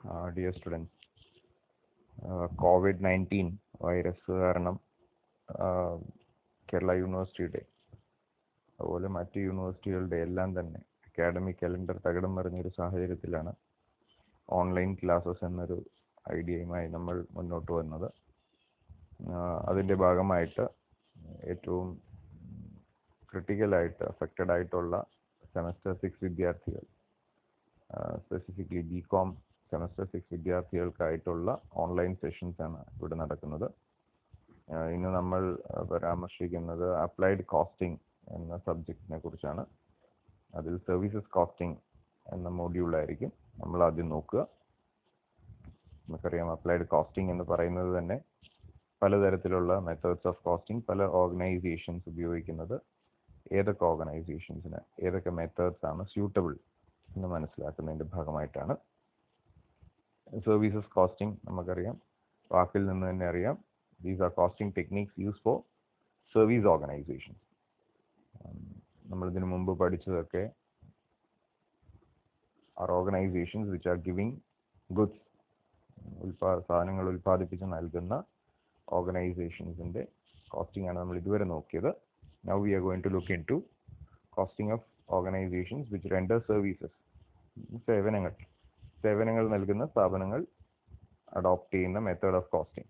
Dear students, COVID-19 virus കാരണം കേരള യൂണിവേഴ്സിറ്റിയുടെ അതുപോലെ മറ്റ് യൂണിവേഴ്സിറ്റികളുടെ എല്ലാം തന്നെ അക്കാഡമിക് കലണ്ടർ തകിടം മറിഞ്ഞൊരു സാഹചര്യത്തിലാണ് ഓൺലൈൻ ക്ലാസ്സസ് എന്നൊരു ഐഡിയയുമായി നമ്മൾ മുന്നോട്ട് വന്നത്. അതിൻ്റെ ഭാഗമായിട്ട് ഏറ്റവും ക്രിട്ടിക്കലായിട്ട് അഫക്റ്റഡ് ആയിട്ടുള്ള സെമസ്റ്റർ 6 വിദ്യാർത്ഥികൾ, സ്പെസിഫിക്കലി ബികോം സെമസ്റ്റർ 6 വിദ്യാർത്ഥികൾക്കായിട്ടുള്ള ഓൺലൈൻ സെഷൻസ് ആണ് ഇവിടെ നടക്കുന്നത്. ഇന്ന് നമ്മൾ പരാമർശിക്കുന്നത് അപ്ലൈഡ് കോസ്റ്റിംഗ് എന്ന സബ്ജക്റ്റിനെ കുറിച്ചാണ്. അതിൽ സർവീസസ് കോസ്റ്റിംഗ് എന്ന മൊഡ്യൂളായിരിക്കും നമ്മൾ ആദ്യം നോക്കുക. നമുക്കറിയാം, അപ്ലൈഡ് കോസ്റ്റിംഗ് എന്ന് പറയുന്നത് തന്നെ പലതരത്തിലുള്ള മെത്തേഡ്സ് ഓഫ് കോസ്റ്റിംഗ് പല ഓർഗനൈസേഷൻസ് ഉപയോഗിക്കുന്നത്. ഏതൊക്കെ ഓർഗനൈസേഷൻസിന് ഏതൊക്കെ മെത്തേഡ്സ് ആണ് സ്യൂട്ടബിൾ എന്ന് മനസ്സിലാക്കുന്നതിൻ്റെ ഭാഗമായിട്ടാണ്. സർവീസസ് കോസ്റ്റിംഗ് നമുക്കറിയാം, വാക്കിൽ നിന്ന് തന്നെ അറിയാം. These are costing techniques use for service organisations. നമ്മളിതിനു മുമ്പ് പഠിച്ചതൊക്കെ are organisations which are giving goods, സാധനങ്ങൾ ഉൽപ്പാദിപ്പിച്ച് നൽകുന്ന ഓർഗനൈസേഷൻസിൻ്റെ കോസ്റ്റിംഗ് ആണ് നമ്മൾ ഇതുവരെ നോക്കിയത്. Now we are going to look into costing of organizations which render services. സേവനങ്ങൾ നൽകുന്ന സ്ഥാപനങ്ങൾ അഡോപ്റ്റ് ചെയ്യുന്ന മെത്തേഡ് ഓഫ് കോസ്റ്റിംഗ്.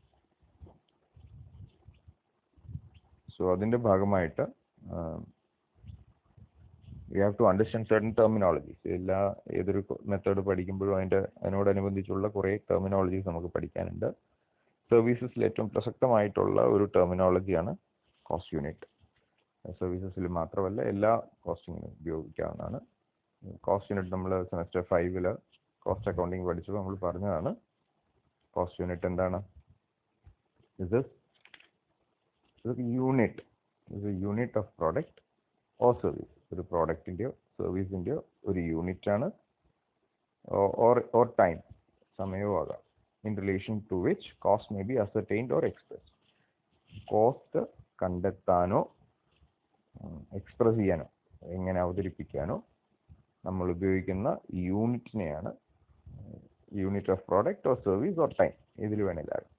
സോ അതിൻ്റെ ഭാഗമായിട്ട് we have to understand certain terminologies. ഏതൊരു മെത്തേഡ് പഠിക്കുമ്പോഴും അതിനോടനുബന്ധിച്ചുള്ള കുറേ ടെർമിനോളജീസ് നമുക്ക് പഠിക്കാനുണ്ട്. സർവീസസിൽ ഏറ്റവും പ്രസക്തമായിട്ടുള്ള ഒരു ടെർമിനോളജിയാണ് കോസ്റ്റ് യൂണിറ്റ്. സർവീസസിൽ മാത്രമല്ല എല്ലാ കോസ്റ്റിങ്ങിനും ഉപയോഗിക്കാവുന്നതാണ്. കോസ്റ്റ് യൂണിറ്റ് നമ്മൾ സെമസ്റ്റർ 5 കോസ്റ്റ് അക്കൗണ്ടിങ് പഠിച്ചപ്പോൾ നമ്മൾ പറഞ്ഞതാണ്. കോസ്റ്റ് യൂണിറ്റ് എന്താണ്? ഇത് unit of product or service. ഒരു പ്രോഡക്റ്റിൻ്റെയോ സർവീസിൻ്റെയോ ഒരു യൂണിറ്റ് ആണ്. ഓർ ടൈം, സമയവും ആകാം. In relation to which cost may be ascertained or express. Cost കണ്ടെത്താനോ എക്സ്പ്രസ് ചെയ്യാനോ എങ്ങനെ അവതരിപ്പിക്കാനോ നമ്മൾ ഉപയോഗിക്കുന്ന യൂണിറ്റിനെയാണ് unit of product or service or time, ഇതിൽ വേണമെങ്കിലും.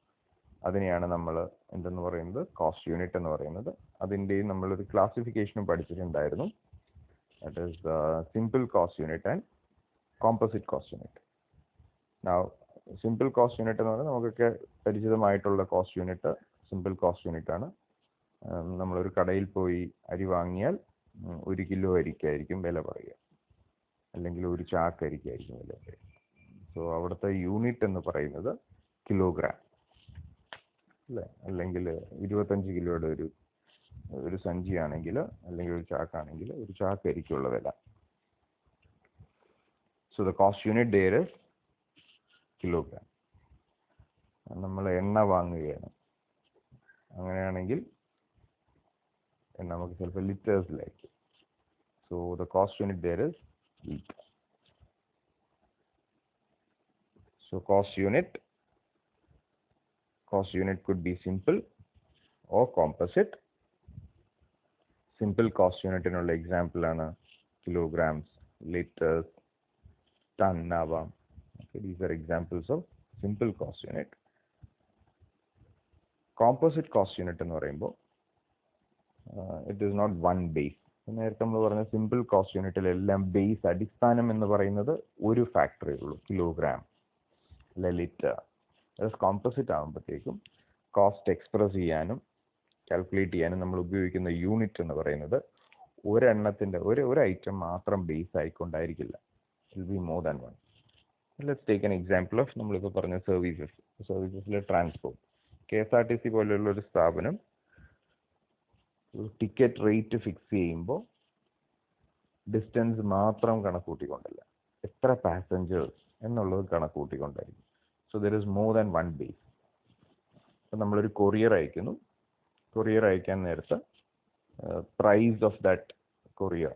അതിനെയാണ് നമ്മൾ എന്തെന്ന് പറയുന്നത്? കോസ്റ്റ് യൂണിറ്റ് എന്ന് പറയുന്നത്. അതിൻ്റെയും നമ്മളൊരു ക്ലാസിഫിക്കേഷനും പഠിച്ചിട്ടുണ്ടായിരുന്നു. That is simple cost unit and composite cost unit. Simple cost unit എന്ന് പറഞ്ഞാൽ നമുക്കൊക്കെ പരിചിതമായിട്ടുള്ള cost unit simple cost unit ആണ്. നമ്മളൊരു കടയിൽ പോയി അരി വാങ്ങിയാൽ 1 കിലോ അരിക്കായിരിക്കും വില പറയുക, അല്ലെങ്കിൽ ഒരു ചാക്ക് അരിക്കായിരിക്കും വില പറയുക. സോ അവിടുത്തെ യൂണിറ്റ് എന്ന് പറയുന്നത് കിലോഗ്രാം അല്ലേ. അല്ലെങ്കിൽ 25 കിലോയുടെ ഒരു സഞ്ചിയാണെങ്കിൽ, അല്ലെങ്കിൽ ഒരു ചാക്കാണെങ്കിൽ ഒരു ചാക്ക് അരിക്കുള്ള വില. So the cost unit there is kilogram. നമ്മൾ എണ്ണ വാങ്ങുകയാണ്, അങ്ങനെയാണെങ്കിൽ നമുക്ക് ചിലപ്പോൾ ലിറ്റേഴ്സിലായിരിക്കും. So the cost unit there is liter. So cost unit could be simple or composite. Simple cost unit എന്നുള്ള എക്സാമ്പിൾ ആണ് kilograms, liters, ton ആവാം. These are examples of simple cost unit. Composite cost unit എന്ന് പറയുമ്പോൾ it is not one base. നേരത്തെ നമ്മൾ പറഞ്ഞ simple cost യൂണിറ്റിലെല്ലാം base, അടിസ്ഥാനം എന്ന് പറയുന്നത് ഒരു ഫാക്ടറേ ഉള്ളൂ, കിലോഗ്രാം അല്ലെ ലിറ്റർ. കോമ്പോസിറ്റ് ആകുമ്പോഴത്തേക്കും കോസ്റ്റ് എക്സ്പ്രസ് ചെയ്യാനും കാൽക്കുലേറ്റ് ചെയ്യാനും നമ്മൾ ഉപയോഗിക്കുന്ന യൂണിറ്റ് എന്ന് പറയുന്നത് ഒരെണ്ണത്തിൻ്റെ ഒരു ഐറ്റം മാത്രം ബേസ് ആയിക്കൊണ്ടായിരിക്കില്ല. It will be more than one. Let's take an example of നമ്മളിപ്പോൾ പറഞ്ഞ സർവീസസിലെ ട്രാൻസ്പോർട്ട്. KSRTC പോലെയുള്ള ഒരു സ്ഥാപനം ടിക്കറ്റ് റേറ്റ് ഫിക്സ് ചെയ്യുമ്പോൾ ഡിസ്റ്റൻസ് മാത്രം കണക്കൂട്ടിക്കൊണ്ടല്ല, എത്ര പാസഞ്ചേഴ്സ് എന്നുള്ളത് കണക്കൂട്ടിക്കൊണ്ടായിരിക്കും. So there is more than one base. അപ്പം നമ്മളൊരു കൊറിയർ അയക്കുന്നു. കൊറിയർ അയക്കാൻ നേരത്തെ പ്രൈസ് ഓഫ് ദാറ്റ് കൊറിയർ,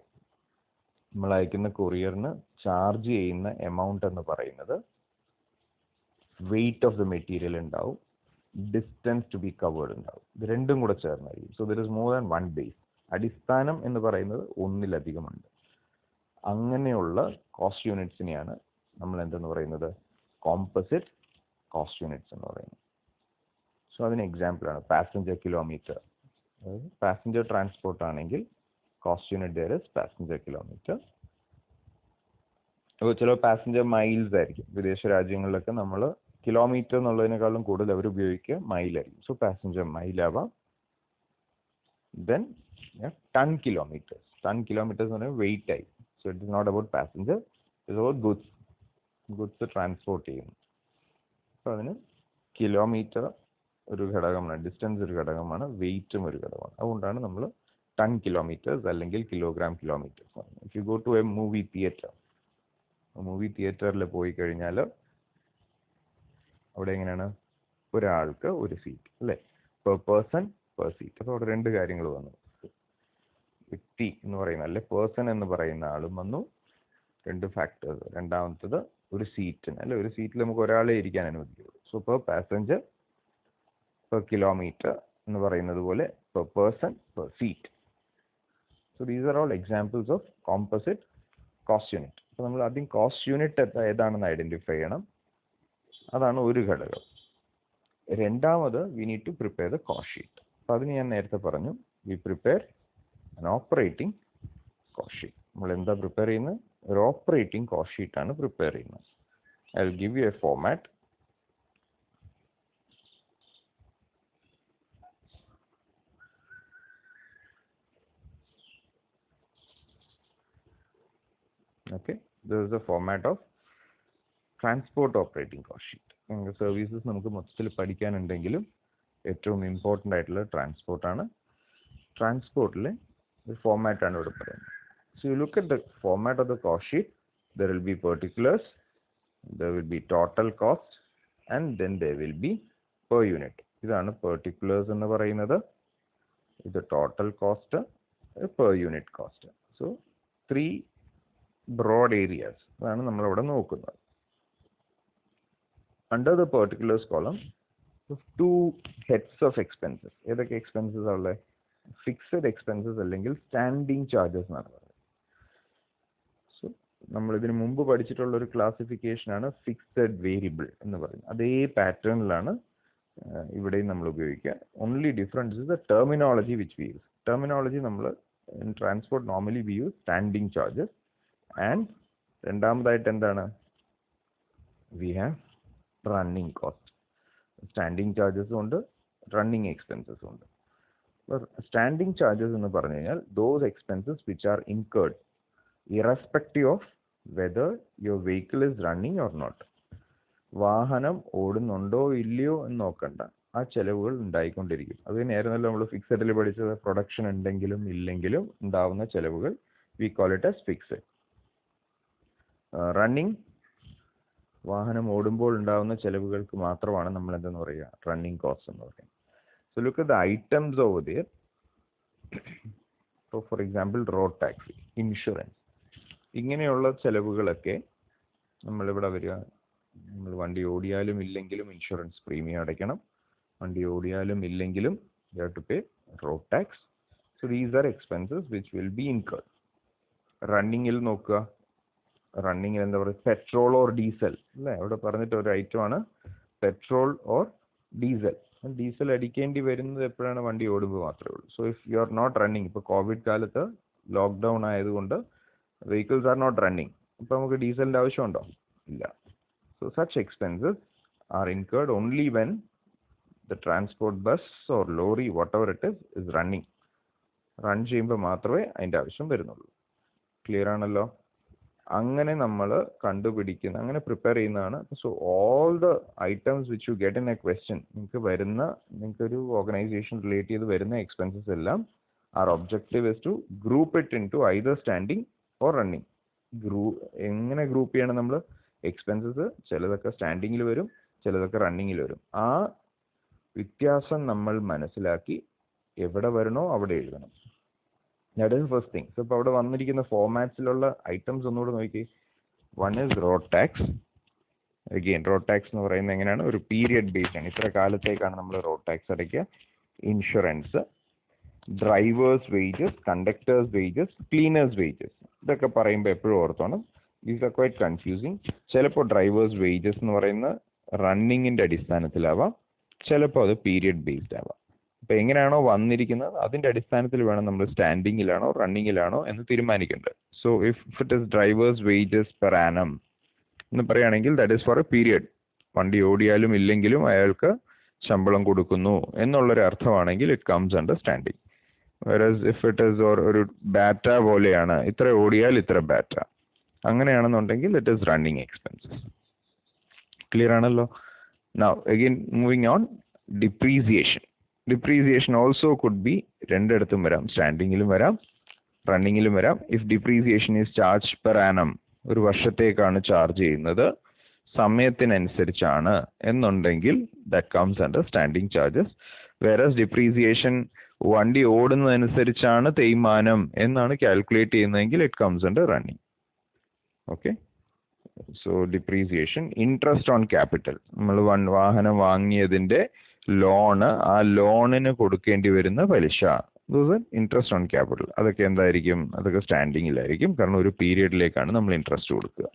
നമ്മൾ അയക്കുന്ന കൊറിയറിന് ചാർജ് ചെയ്യുന്ന എമൗണ്ട് എന്ന് പറയുന്നത് വെയിറ്റ് ഓഫ് ദ മെറ്റീരിയൽ ഉണ്ടാവും, ഡിസ്റ്റൻസ് ടു ബി കവേർഡ് ഉണ്ടാവും. ഇത് രണ്ടും കൂടെ ചേർന്നായിരിക്കും. So there is more than one base. അടിസ്ഥാനം എന്ന് പറയുന്നത് ഒന്നിലധികമുണ്ട്. അങ്ങനെയുള്ള കോസ്റ്റ് യൂണിറ്റ്സിനെയാണ് നമ്മൾ എന്തെന്ന് പറയുന്നത്? കോമ്പോസിറ്റ് കോസ്റ്റ് യൂണിറ്റ്സ് എന്ന് പറയുന്നത്. സോ അതിന് എക്സാമ്പിളാണ് പാസഞ്ചർ കിലോമീറ്റർ. അതായത് പാസഞ്ചർ ട്രാൻസ്പോർട്ട് ആണെങ്കിൽ cost unit there is passenger kilometre. അപ്പോൾ ചില പാസഞ്ചർ മൈൽസ് ആയിരിക്കും. വിദേശ രാജ്യങ്ങളിലൊക്കെ നമ്മൾ കിലോമീറ്റർ എന്നുള്ളതിനേക്കാളും കൂടുതൽ അവർ ഉപയോഗിക്കുക മൈലായിരിക്കും. സോ പാസഞ്ചർ മൈലാവാം. Then ton kilometres. Ton kilometres എന്ന് പറയുമ്പോൾ വെയിറ്റ് ആയി. So it is not about passenger, it is about goods. Goods transport ചെയ്യുന്നു. അപ്പോൾ അതിന് കിലോമീറ്റർ ഒരു ഘടകമാണ്, ഡിസ്റ്റൻസ് ഒരു ഘടകമാണ്, വെയിറ്റും ഒരു ഘടകമാണ്. അതുകൊണ്ടാണ് നമ്മൾ ടൺ കിലോമീറ്റേഴ്സ് അല്ലെങ്കിൽ കിലോഗ്രാം കിലോമീറ്റേഴ്സ് പറയുന്നത്. If you go to a movie theatre, movie തിയേറ്ററിൽ പോയി കഴിഞ്ഞാൽ അവിടെ എങ്ങനെയാണ്, ഒരാൾക്ക് ഒരു സീറ്റ് അല്ലേ, പെർ പേഴ്സൺ പെർ സീറ്റ്. അപ്പോൾ അവിടെ രണ്ട് കാര്യങ്ങൾ വന്നു. വ്യക്തി എന്ന് പറയുന്ന അല്ലെ പേഴ്സൺ എന്ന് പറയുന്ന ആളും വന്നു, രണ്ട് ഫാക്ടേഴ്സ്. രണ്ടാമത്തത് ഒരു സീറ്റിന് അല്ലെ, ഒരു സീറ്റിൽ നമുക്ക് ഒരാളെ ഇരിക്കാൻ അനുവദിക്കുള്ളൂ. So per passenger per kilometre എന്ന് പറയുന്നത് പോലെ per person per seat. So these are all examples of composite cost unit. അപ്പോൾ നമ്മൾ ആദ്യം കോസ്റ്റ് യൂണിറ്റ് ഏതാണെന്ന് ഐഡന്റിഫൈ ചെയ്യണം. അതാണ് ഒരു ഘടകം. രണ്ടാമത് we need to prepare the cost sheet. അപ്പോൾ അതിന് ഞാൻ നേരത്തെ പറഞ്ഞു, we prepare an operating cost sheet. നമ്മൾ എന്താ പ്രിപ്പയർ ചെയ്യുന്നത്? ഒരു ഓപ്പറേറ്റിംഗ് കോസ്റ്റ് ഷീറ്റ് ആണ് പ്രിപ്പയർ ചെയ്യുന്നത്. I will give you a format. Okay, this is the format of transport operating cost sheet. Services നമുക്ക് മൊത്തത്തിൽ പഠിക്കാനുണ്ടെങ്കിലും ഏറ്റവും ഇമ്പോർട്ടൻ്റ് ആയിട്ടുള്ള ട്രാൻസ്പോർട്ടാണ്. ട്രാൻസ്പോർട്ടിലെ ഫോർമാറ്റ് ആണ് ഇവിടെ പറയുന്നത്. So you look at the format of the cost sheet, there will be particulars, there will be total cost, and then there will be per unit. ഇതാണ് particulars എന്ന് പറയുന്നത്, ഇത് total cost, per unit cost. So 3 broad areas അതാണ് നമ്മളിവിടെ നോക്കുന്നത്. Under the particulars column, 2 heads of expenses. ഏതൊക്കെ expenses ഉള്ളത്? Fixed expenses അല്ലെങ്കിൽ സ്റ്റാൻഡിങ് ചാർജസ് എന്നാണ് പറയുന്നത്. സോ നമ്മൾ ഇതിനു മുമ്പ് പഠിച്ചിട്ടുള്ള ഒരു ക്ലാസിഫിക്കേഷൻ ആണ് ഫിക്സഡ് വേരിയബിൾ എന്ന് പറയുന്നത്. അതേ പാറ്റേണിലാണ് ഇവിടെയും നമ്മൾ ഉപയോഗിക്കുക. Only difference is the terminology which we use. Terminology നമ്മൾ in transport normally we use standing charges, and രണ്ടാമതായിട്ട് എന്താണ്, we have running cost. Standing ചാർജസും ഉണ്ട്, റണ്ണിങ് എക്സ്പെൻസസും ഉണ്ട്. സ്റ്റാൻഡിങ് ചാർജസ് എന്ന് പറഞ്ഞു കഴിഞ്ഞാൽ those expenses which are incurred irrespective of whether your vehicle is running or not. വാഹനം ഓടുന്നുണ്ടോ ഇല്ലയോ എന്ന് നോക്കണ്ട, ആ ചെലവുകൾ ഉണ്ടായിക്കൊണ്ടിരിക്കും. അത് തന്നെയായിരുന്നല്ലോ നമ്മൾ ഫിക്സഡിൽ പഠിച്ചത്. പ്രൊഡക്ഷൻ ഉണ്ടെങ്കിലും ഇല്ലെങ്കിലും ഉണ്ടാവുന്ന ചെലവുകൾ we call it as fixed. Running, വാഹനം ഓടുമ്പോൾ ഉണ്ടാവുന്ന ചെലവുകൾക്ക് മാത്രമാണ് നമ്മൾ എന്തെന്ന് പറയുക, റണ്ണിങ് കോസ്റ്റ് എന്ന് പറയുന്നത്. So look at the items over there. So for example, road tax, insurance, ഇങ്ങനെയുള്ള ചെലവുകളൊക്കെ നമ്മളിവിടെ വരിക. നമ്മൾ വണ്ടി ഓടിയാലും ഇല്ലെങ്കിലും ഇൻഷുറൻസ് പ്രീമിയം അടയ്ക്കണം. വണ്ടി ഓടിയാലും ഇല്ലെങ്കിലും you have to pay road tax. So these are expenses which will be incurred. റണ്ണിങ്ങിൽ നോക്കുക, റണ്ണിങ്ങിൽ എന്താ പറയുക, പെട്രോൾ ഓർ ഡീസൽ അല്ലേ, അവിടെ പറഞ്ഞിട്ട് ഒരു ഐറ്റം ആണ് പെട്രോൾ ഓർ ഡീസൽ. ഡീസൽ അടിക്കേണ്ടി വരുന്നത് എപ്പോഴാണ്? വണ്ടി ഓടുമ്പോൾ മാത്രമേ ഉള്ളൂ. So if you are not running, ഇപ്പോൾ കോവിഡ് കാലത്ത് ലോക്ക്ഡൗൺ ആയതുകൊണ്ട് വെഹിക്കിൾസ് ആർ നോട്ട് റണ്ണിങ്, ഇപ്പം നമുക്ക് ഡീസലിൻ്റെ ആവശ്യമുണ്ടോ? ഇല്ല. So such expenses are incurred only when the transport bus or lorry whatever it is running. Run ചെയ്യുമ്പോൾ മാത്രമേ അതിൻ്റെ ആവശ്യം വരുന്നുള്ളൂ. ക്ലിയർ ആണല്ലോ? അങ്ങനെ നമ്മൾ കണ്ടുപിടിക്കുന്ന, അങ്ങനെ പ്രിപ്പയർ ചെയ്യുന്നതാണ്. So all the items which you get in a question, നിങ്ങൾക്കൊരു ഓർഗനൈസേഷൻ റിലേറ്റ് ചെയ്ത് വരുന്ന എക്സ്പെൻസസ് എല്ലാം are objective is to group it into either standing or running. എങ്ങനെ ഗ്രൂപ്പ് ചെയ്യണം നമ്മൾ? എക്സ്പെൻസസ് ചിലതൊക്കെ സ്റ്റാൻഡിങ്ങിൽ വരും, ചിലതൊക്കെ റണ്ണിങ്ങിൽ വരും. ആ വ്യത്യാസം നമ്മൾ മനസ്സിലാക്കി എവിടെ വരണോ അവിടെ എഴുതണം. That is the first thing. So ഇപ്പോൾ അവിടെ വന്നിരിക്കുന്ന ഫോർമാറ്റ്സിലുള്ള ഐറ്റംസ് ഒന്നുകൂടെ നോക്കി. One is road tax. Again road tax എന്ന് പറയുന്നത് എങ്ങനെയാണ്? ഒരു പീരിയഡ് ബേസ്ഡ് ആണ്. ഇത്ര കാലത്തേക്കാണ് നമ്മൾ റോഡ് ടാക്സ് അടയ്ക്കുക. Insurance, drivers wages, conductors wages, cleaners wages, ഇതൊക്കെ പറയുമ്പോൾ എപ്പോഴും ഓർത്തോണം ദീസ് ആർ ക്വൈറ്റ് കൺഫ്യൂസിങ്. ചിലപ്പോൾ ഡ്രൈവേഴ്സ് വേജസ് എന്ന് പറയുന്ന റണ്ണിങ്ങിന്റെ അടിസ്ഥാനത്തിലാവാം, ചിലപ്പോൾ അത് പീരിയഡ് ബേസ്ഡ് ആവാം. അപ്പൊ എങ്ങനെയാണോ വന്നിരിക്കുന്നത് അതിന്റെ അടിസ്ഥാനത്തിൽ വേണം നമ്മൾ സ്റ്റാൻഡിങ്ങിലാണോ റണ്ണിങ്ങിലാണോ എന്ന് തീരുമാനിക്കേണ്ടത്. So if it is drivers wages per annum എന്ന് പറയുകയാണെങ്കിൽ that is for a period. വണ്ടി ഓടിയാലും ഇല്ലെങ്കിലും അയാൾക്ക് ശമ്പളം കൊടുക്കുന്നു എന്നുള്ളൊരു അർത്ഥമാണെങ്കിൽ it comes under standing. Versus if it is ഒരു ബാറ്റ പോലെയാണ്, ഇത്ര ഓടിയാൽ ഇത്ര ബാറ്റ, അങ്ങനെയാണെന്നുണ്ടെങ്കിൽ it is running expenses. Clear ആണല്ലോ? Now again moving on, depreciation. Depreciation also could be രണ്ടിടത്തും വരാം, സ്റ്റാൻഡിങ്ങിലും വരാം റണ്ണിങ്ങിലും വരാം. If depreciation is charge per annum, ഒരു വർഷത്തേക്കാണ് ചാർജ് ചെയ്യുന്നത്, സമയത്തിനനുസരിച്ചാണ് എന്നുണ്ടെങ്കിൽ that comes under standing charges. Whereas depreciation വണ്ടി ഓടുന്നതനുസരിച്ചാണ് തേയ്മാനം എന്നാണ് കാൽക്കുലേറ്റ് ചെയ്യുന്നതെങ്കിൽ it comes under running. Okay, so depreciation. Interest on capital, നമ്മൾ വാഹനം വാങ്ങിയതിന്റെ ലോണ്, ആ ലോണിന് കൊടുക്കേണ്ടി വരുന്ന പലിശ, ഇൻട്രസ്റ്റ് ഓൺ ക്യാപിറ്റൽ, അതൊക്കെ എന്തായിരിക്കും? അതൊക്കെ സ്റ്റാൻഡിങ്ങിലായിരിക്കും, കാരണം ഒരു പീരിയഡിലേക്കാണ് നമ്മൾ ഇൻട്രസ്റ്റ് കൊടുക്കുക.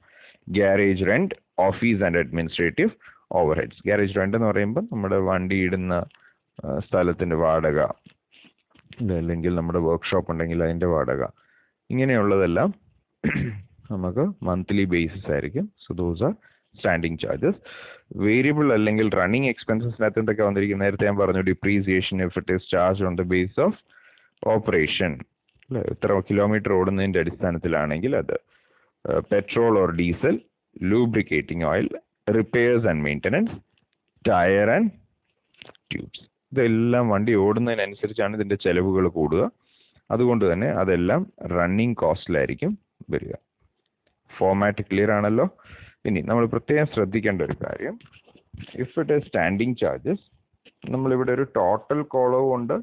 Garage rent, office and administrative overheads. Garage rent എന്ന് പറയുമ്പോൾ നമ്മുടെ വണ്ടി ഇടുന്ന സ്ഥലത്തിന്റെ വാടക, അല്ലെങ്കിൽ നമ്മുടെ വർക്ക്ഷോപ്പ് ഉണ്ടെങ്കിൽ അതിന്റെ വാടക, ഇങ്ങനെയുള്ളതെല്ലാം നമുക്ക് മന്ത്ലി ബേസിസ് ആയിരിക്കും. So those are standing charges. Variable അല്ലെങ്കിൽ റണ്ണിങ് എക്സ്പെൻസസിനകത്ത് എന്തൊക്കെ വന്നിരിക്കും? നേരത്തെ ഞാൻ പറഞ്ഞു, depreciation if it is charge on the base of operation, എത്ര കിലോമീറ്റർ ഓടുന്നതിന്റെ അടിസ്ഥാനത്തിലാണെങ്കിൽ അത്. Petrol or diesel, lubricating oil, repairs and maintenance, tyre and tubes. ഇതെല്ലാം വണ്ടി ഓടുന്നതിനനുസരിച്ചാണ് ഇതിന്റെ ചെലവുകൾ കൂടുക. അതുകൊണ്ട് തന്നെ അതെല്ലാം റണ്ണിങ് കോസ്റ്റിലായിരിക്കും വരിക. ഫോർമാറ്റ് ക്ലിയർ ആണല്ലോ? ഇനി നമ്മൾ പ്രത്യേകം ശ്രദ്ധിക്കേണ്ട ഒരു കാര്യം, if it is standing charges, നമ്മളിവിടെ ഒരു ടോട്ടൽ കോളവും ഉണ്ട്,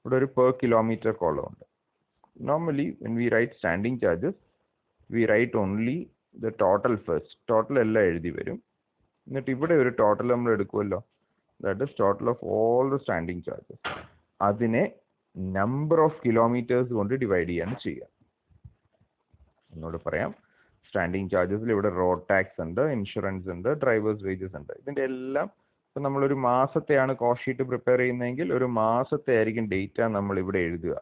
ഇവിടെ ഒരു പെർ കിലോമീറ്റർ കോളവും ഉണ്ട്. Normally when we write standing charges we write only the total first. Total എല്ലാം എഴുതി വരും. എന്നിട്ട് ഇവിടെ ഒരു ടോട്ടൽ നമ്മൾ എടുക്കുമല്ലോ, that is total of all the standing charges. അതിനെ നമ്പർ ഓഫ് കിലോമീറ്റേഴ്സ് കൊണ്ട് ഡിവൈഡ് ചെയ്യാണ് ചെയ്യുക. എന്നോട് പറയാം, സ്റ്റാൻഡിങ് ചാർജസിൽ ഇവിടെ റോഡ് ടാക്സ് ഉണ്ട്, ഇൻഷുറൻസ് ഉണ്ട്, ഡ്രൈവേഴ്സ് വേജസ് ഉണ്ട്. ഇതിന്റെ എല്ലാം ഇപ്പം നമ്മളൊരു മാസത്തെയാണ് കോസ്റ്റ് ഷീറ്റ് പ്രിപ്പയർ ചെയ്യുന്നതെങ്കിൽ ഒരു മാസത്തെ ആയിരിക്കും ഡേറ്റ നമ്മൾ ഇവിടെ എഴുതുക.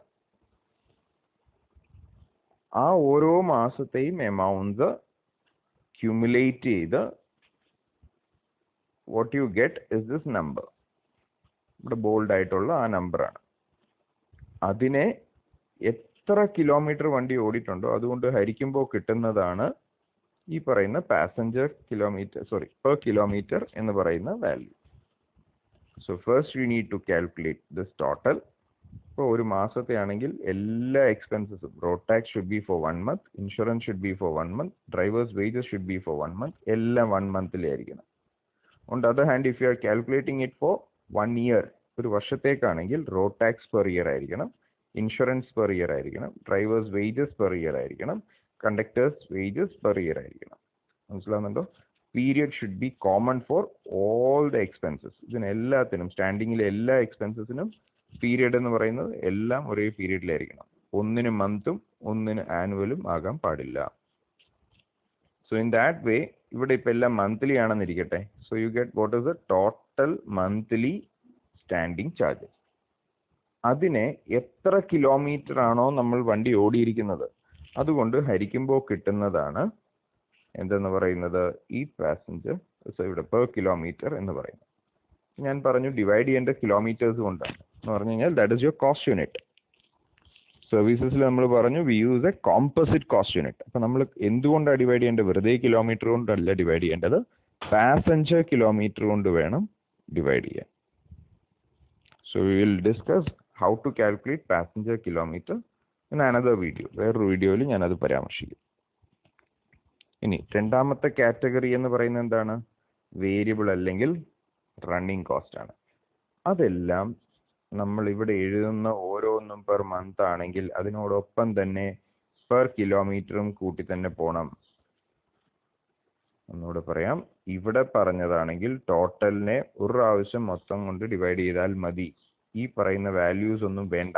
ആ ഓരോ മാസത്തെയും എമൗണ്ട്സ് ക്യുമുലേറ്റ് ചെയ്ത് what you get is this number. ഇവിടെ ബോൾഡ് ആയിട്ടുള്ള ആ നമ്പറാണ്. അതിനെ എത്ര കിലോമീറ്റർ വണ്ടി ഓടിയിട്ടുണ്ടോ അതുകൊണ്ട് ഹരിക്കുമ്പോൾ കിട്ടുന്നതാണ് ഈ പറയുന്ന പാസഞ്ചർ കിലോമീറ്റർ, പെർ കിലോമീറ്റർ എന്ന് പറയുന്ന value. So first you need to calculate this total. ഇപ്പോൾ ഒരു മാസത്തെ ആണെങ്കിൽ എല്ലാ എക്സ്പെൻസസും, road tax should be for 1 month, insurance should be for 1 month, drivers wages should be for 1 month, എല്ലാം 1 monthലായിരിക്കണം. On the other hand, if you are calculating it for 1 year, ഒരു വർഷത്തേക്കാണെങ്കിൽ road tax per year ആയിരിക്കണം, insurance per year ആയിരിക്കണം, drivers wages per year ആയിരിക്കണം, conductors wages per year ആയിരിക്കണം. മനസ്സിലാവുന്നുണ്ടോ? Period should be common for all the expenses. ഇതിനെല്ലാത്തിനും, സ്റ്റാൻഡിങ്ങിലെ എല്ലാ എക്സ്പെൻസസിനും പീരിയഡ് എന്ന് പറയുന്നത് എല്ലാം ഒരേ പീരിയഡിലായിരിക്കണം. ഒന്നിന് മന്തും ഒന്നിന് ആനുവലും ആകാൻ പാടില്ല. സോ ഇൻ ദാറ്റ് വേ ഇവിടെ ഇപ്പം എല്ലാം മന്ത്ലി ആണെന്നിരിക്കട്ടെ. So you get what is the total monthly standing charges. അതിനെ എത്ര കിലോമീറ്റർ ആണോ നമ്മൾ വണ്ടി ഓടിയിരിക്കുന്നത് അതുകൊണ്ട് ഹരിക്കുമ്പോൾ കിട്ടുന്നതാണ് എന്തെന്ന് പറയുന്നത്, ഈ പാസഞ്ചർ. സോ ഇവിടെ പെർ കിലോമീറ്റർ എന്ന് പറയുന്നത്. ഞാൻ പറഞ്ഞു ഡിവൈഡ് ചെയ്യേണ്ട കിലോമീറ്റേഴ്സ് കൊണ്ടാണ് എന്ന് പറഞ്ഞു കഴിഞ്ഞാൽ that is your cost unit. സർവീസസിൽ നമ്മൾ പറഞ്ഞു we use a composite cost unit. അപ്പം നമ്മൾ എന്തുകൊണ്ടാണ് ഡിവൈഡ് ചെയ്യേണ്ടത്? വെറുതെ കിലോമീറ്റർ കൊണ്ടല്ല ഡിവൈഡ് ചെയ്യേണ്ടത്, പാസഞ്ചർ കിലോമീറ്റർ കൊണ്ട് വേണം ഡിവൈഡ് ചെയ്യാൻ. So we will discuss how to calculate passenger kilometre in another video. വേറൊരു വീഡിയോയിൽ ഞാനത് പരാമർശിക്കും. ഇനി രണ്ടാമത്തെ കാറ്റഗറി എന്ന് പറയുന്നത് എന്താണ്? വേരിയബിൾ അല്ലെങ്കിൽ റണ്ണിങ് കോസ്റ്റ് ആണ്. അതെല്ലാം നമ്മൾ ഇവിടെ എഴുതുന്ന ഓരോന്നും പെർ മന്ത് ആണെങ്കിൽ അതിനോടൊപ്പം തന്നെ പെർ കിലോമീറ്ററും കൂട്ടി തന്നെ പോകണം. ഒന്നുകൂടെ പറയാം, ഇവിടെ പറഞ്ഞതാണെങ്കിൽ ടോട്ടലിനെ ഒരു പ്രാവശ്യം മൊത്തം കൊണ്ട് ഡിവൈഡ് ചെയ്താൽ മതി. ഈ പറയുന്ന വാല്യൂസ് ഒന്നും വേണ്ട.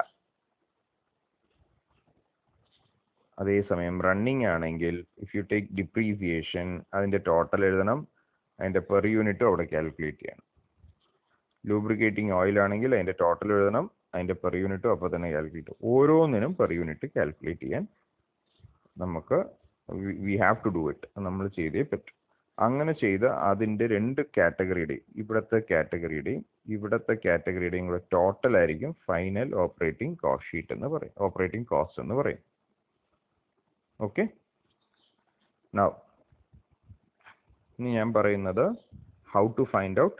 അതേസമയം റണ്ണിങ് ആണെങ്കിൽ ഇഫ് യു ടേക്ക് ഡിപ്രീസിയേഷൻ അതിൻ്റെ ടോട്ടൽ എഴുതണം, അതിൻ്റെ പെർ യൂണിറ്റും അവിടെ കാൽക്കുലേറ്റ് ചെയ്യണം. ലൂബ്രിക്കേറ്റിംഗ് ഓയിൽ ആണെങ്കിൽ അതിൻ്റെ ടോട്ടൽ എഴുതണം, അതിൻ്റെ പെർ യൂണിറ്റും അപ്പോൾ തന്നെ കാൽക്കുലേറ്റ് ചെയ്യും. ഓരോന്നിനും പെർ യൂണിറ്റ് കാൽക്കുലേറ്റ് ചെയ്യാൻ നമുക്ക് we have to do it, നമ്മൾ ചെയ്തേ പറ്റും. അങ്ങനെ ചെയ്ത് അതിൻ്റെ 2 കാറ്റഗറിയുടെയും ഇവിടുത്തെ കാറ്റഗറിയുടെയും കൂടെ ടോട്ടൽ ആയിരിക്കും ഫൈനൽ ഓപ്പറേറ്റിംഗ് കോസ്റ്റ് ഷീറ്റ് എന്ന് പറയും, ഓപ്പറേറ്റിംഗ് കോസ്റ്റ് എന്ന് പറയും. ഓക്കെ, നൗ ഇനി ഞാൻ പറയുന്നത് how to find out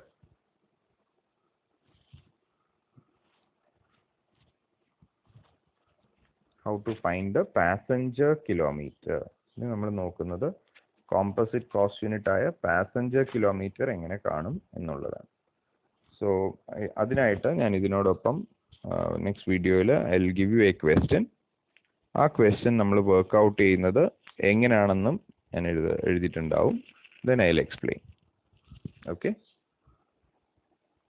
the passenger kilometre. ഇനി നമ്മൾ നോക്കുന്നത് കോമ്പോസിറ്റ് കോസ്റ്റ് യൂണിറ്റ് ആയ പാസഞ്ചർ കിലോമീറ്റർ എങ്ങനെ കാണും എന്നുള്ളതാണ്. സോ അതിനായിട്ട് ഞാൻ ഇതിനോടൊപ്പം next video I will give you a question. ആ ക്വസ്റ്റ്യൻ നമ്മൾ വർക്ക്ഔട്ട് ചെയ്യുന്നത് എങ്ങനെയാണെന്നും ഞാൻ എഴുതിയിട്ടുണ്ടാവും. Then I will explain. Okay.